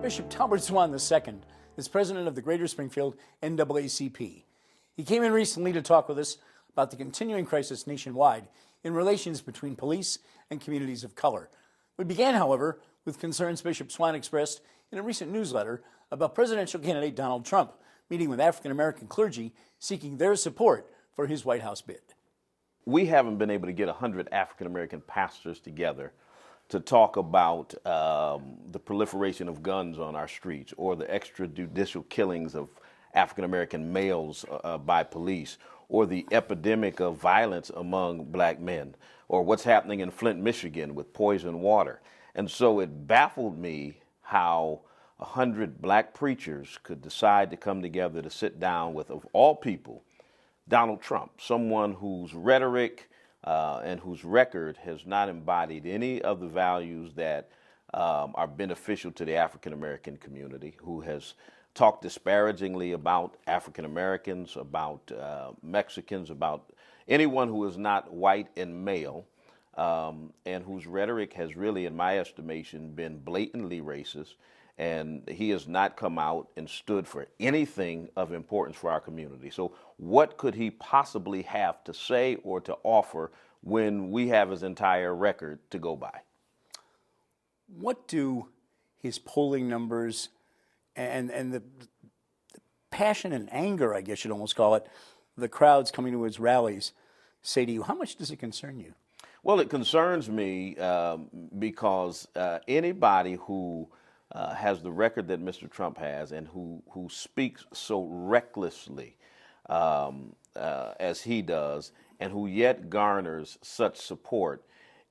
Bishop Talbert Swan II is president of the Greater Springfield NAACP. He came in recently to talk with us about the continuing crisis nationwide in relations between police and communities of color. We began, however, with concerns Bishop Swan expressed in a recent newsletter about presidential candidate Donald Trump meeting with African American clergy seeking their support for his White House bid. We haven't been able to get 100 African American pastors together to talk about the proliferation of guns on our streets, or the extrajudicial killings of African American males by police, or the epidemic of violence among black men, or what's happening in Flint, Michigan with poison water. And so it baffled me how 100 black preachers could decide to come together to sit down with, of all people, Donald Trump, someone whose rhetoric and whose record has not embodied any of the values that are beneficial to the African American community, who has talked disparagingly about African Americans, about Mexicans, about anyone who is not white and male, and whose rhetoric has really, in my estimation, been blatantly racist. And he has not come out and stood for anything of importance for our community. So what could he possibly have to say or to offer when we have his entire record to go by? What do his polling numbers and the passion and anger, I guess you'd almost call it, the crowds coming to his rallies say to you? How much does it concern you? Well, it concerns me because anybody who has the record that Mr. Trump has, and who speaks so recklessly as he does, and who yet garners such support,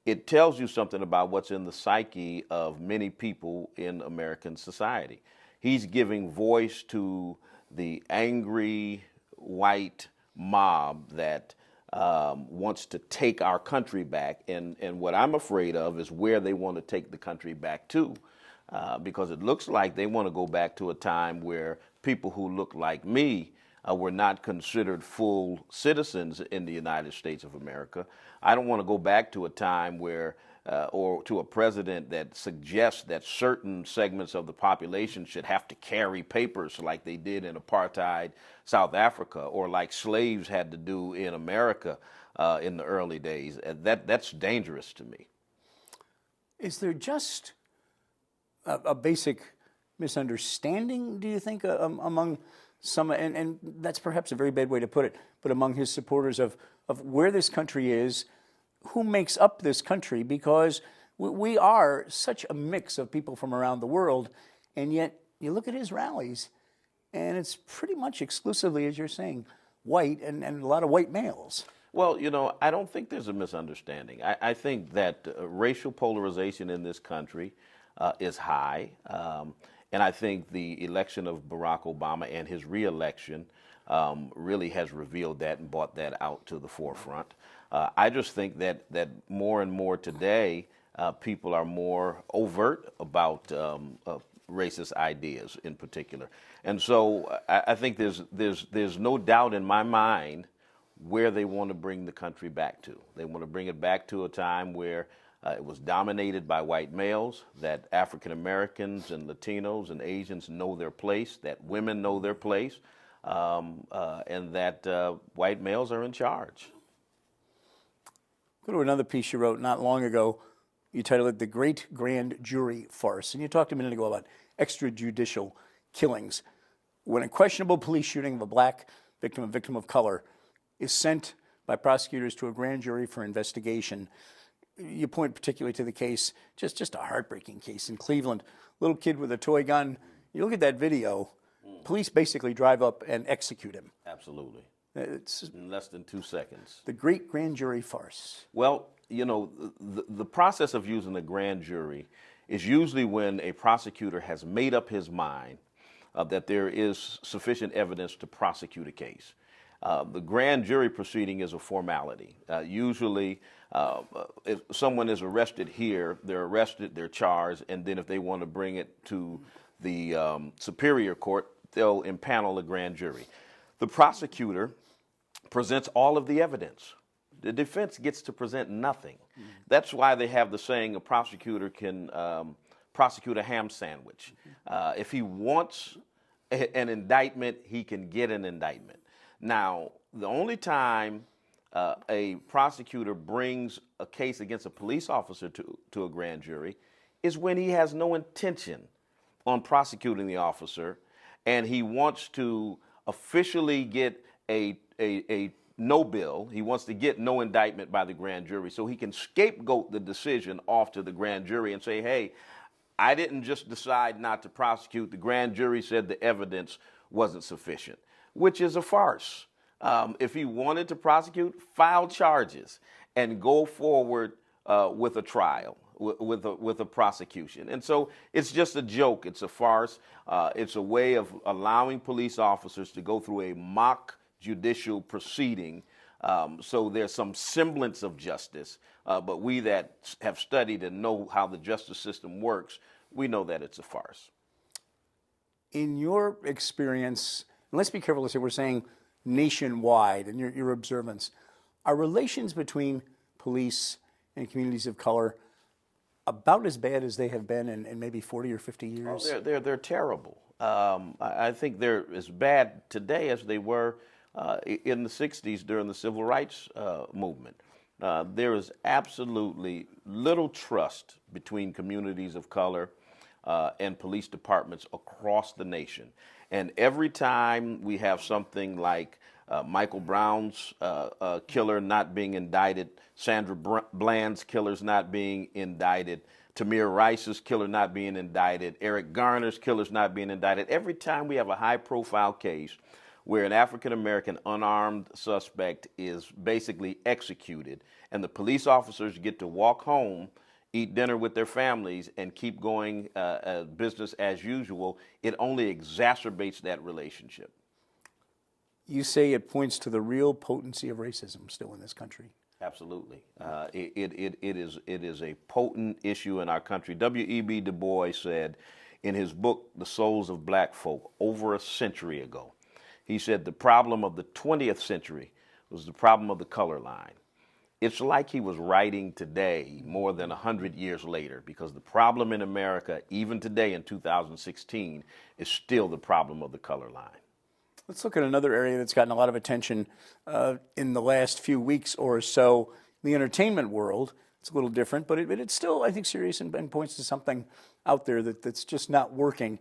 it tells you something about what's in the psyche of many people in American society. He's giving voice to the angry white mob that wants to take our country back, and what I'm afraid of is where they want to take the country back to. Because it looks like they want to go back to a time where people who look like me were not considered full citizens in the United States of America. I don't want to go back to a time where, or to a president that suggests that certain segments of the population should have to carry papers like they did in apartheid South Africa, or like slaves had to do in America in the early days. That's dangerous to me. Is there just a basic misunderstanding, do you think, among some, and that's perhaps a very bad way to put it, but among his supporters of where this country is, who makes up this country? Because we are such a mix of people from around the world, and yet you look at his rallies, and it's pretty much exclusively, as you're saying, white and a lot of white males. Well, you know, I don't think there's a misunderstanding. I think that racial polarization in this country is high, and I think the election of Barack Obama and his re-election really has revealed that and brought that out to the forefront. I just think that more and more today, people are more overt about racist ideas in particular, and so I think there's no doubt in my mind where they want to bring the country back to. They want to bring it back to a time where it was dominated by white males, that African Americans and Latinos and Asians know their place, that women know their place, and that white males are in charge. Go to another piece you wrote not long ago. You titled it "The Great Grand Jury Farce," and you talked a minute ago about extrajudicial killings. When a questionable police shooting of a victim of color, is sent by prosecutors to a grand jury for investigation, you point particularly to the case, just a heartbreaking case in Cleveland. Little kid with a toy gun. You look at that video, police basically drive up and execute him. Absolutely. It's in less than 2 seconds. The great grand jury farce. Well, you know, the process of using a grand jury is usually when a prosecutor has made up his mind that there is sufficient evidence to prosecute a case. The grand jury proceeding is a formality. Usually, if someone is arrested here, they're arrested, they're charged, and then if they want to bring it to the superior court, they'll impanel a grand jury. The prosecutor presents all of the evidence. The defense gets to present nothing. That's why they have the saying a prosecutor can prosecute a ham sandwich. If he wants an indictment, he can get an indictment. Now, the only time a prosecutor brings a case against a police officer to a grand jury is when he has no intention on prosecuting the officer and he wants to officially get a no bill. He wants to get no indictment by the grand jury so he can scapegoat the decision off to the grand jury and say, hey, I didn't just decide not to prosecute. The grand jury said the evidence wasn't sufficient, which is a farce. If he wanted to prosecute, file charges and go forward with a trial, with a prosecution. And so it's just a joke. It's a farce. It's a way of allowing police officers to go through a mock judicial proceeding. So there's some semblance of justice. But we that have studied and know how the justice system works, we know that it's a farce. In your experience, and let's be careful to say we're saying nationwide and your observance, are relations between police and communities of color about as bad as they have been in maybe 40 or 50 years? Oh, they're terrible. I think they're as bad today as they were in the 60s during the civil rights movement. There is absolutely little trust between communities of color and police departments across the nation. And every time we have something like Michael Brown's killer not being indicted, Sandra Bland's killers not being indicted, Tamir Rice's killer not being indicted, Eric Garner's killers not being indicted, every time we have a high-profile case where an African-American unarmed suspect is basically executed and the police officers get to walk home, eat dinner with their families, and keep going business as usual, it only exacerbates that relationship. You say it points to the real potency of racism still in this country. Absolutely. It is a potent issue in our country. W.E.B. Du Bois said in his book, The Souls of Black Folk, over a century ago, he said the problem of the 20th century was the problem of the color line. It's like he was writing today more than 100 years later, because the problem in America, even today in 2016, is still the problem of the color line. Let's look at another area that's gotten a lot of attention in the last few weeks or so. In the entertainment world, it's a little different, but it's still, I think, serious and points to something out there that's just not working.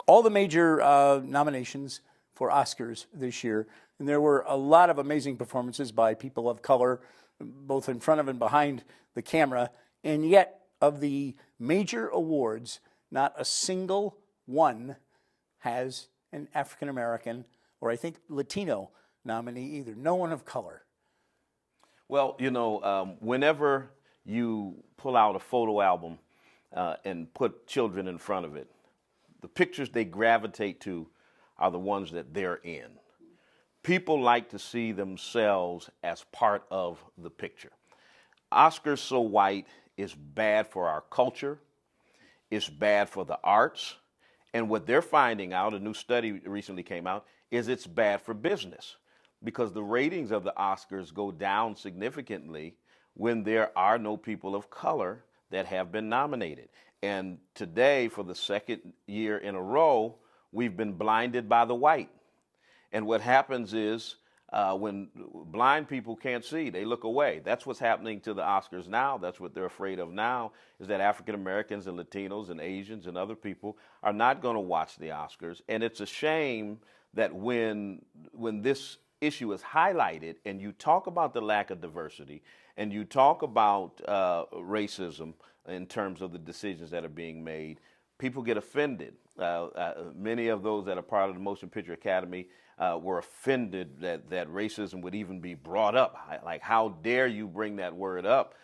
All the major nominations for Oscars this year, and there were a lot of amazing performances by people of color, both in front of and behind the camera, and yet of the major awards, not a single one has an African-American or I think Latino nominee either. No one of color. Well, you know, whenever you pull out a photo album and put children in front of it, the pictures they gravitate to are the ones that they're in. People like to see themselves as part of the picture. Oscars So White is bad for our culture. It's bad for the arts. And what they're finding out, a new study recently came out, is it's bad for business because the ratings of the Oscars go down significantly when there are no people of color that have been nominated. And today, for the second year in a row, we've been blinded by the white. And what happens is when blind people can't see, they look away. That's what's happening to the Oscars now. That's what they're afraid of now, is that African Americans and Latinos and Asians and other people are not going to watch the Oscars. And it's a shame that when this issue is highlighted and you talk about the lack of diversity and you talk about racism in terms of the decisions that are being made, people get offended. Many of those that are part of the Motion Picture Academy were offended that racism would even be brought up. Like, how dare you bring that word up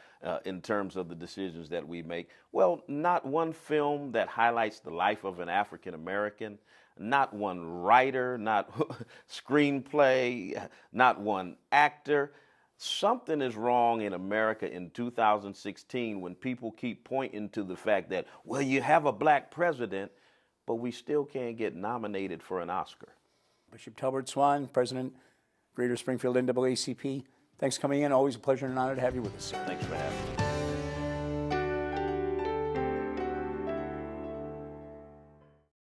in terms of the decisions that we make? Well, not one film that highlights the life of an African American, not one writer, not screenplay, not one actor. Something is wrong in America in 2016 when people keep pointing to the fact that, well, you have a black president, but we still can't get nominated for an Oscar. Bishop Talbert Swan, President, Greater Springfield NAACP, thanks for coming in. Always a pleasure and an honor to have you with us, sir. Thanks for having me.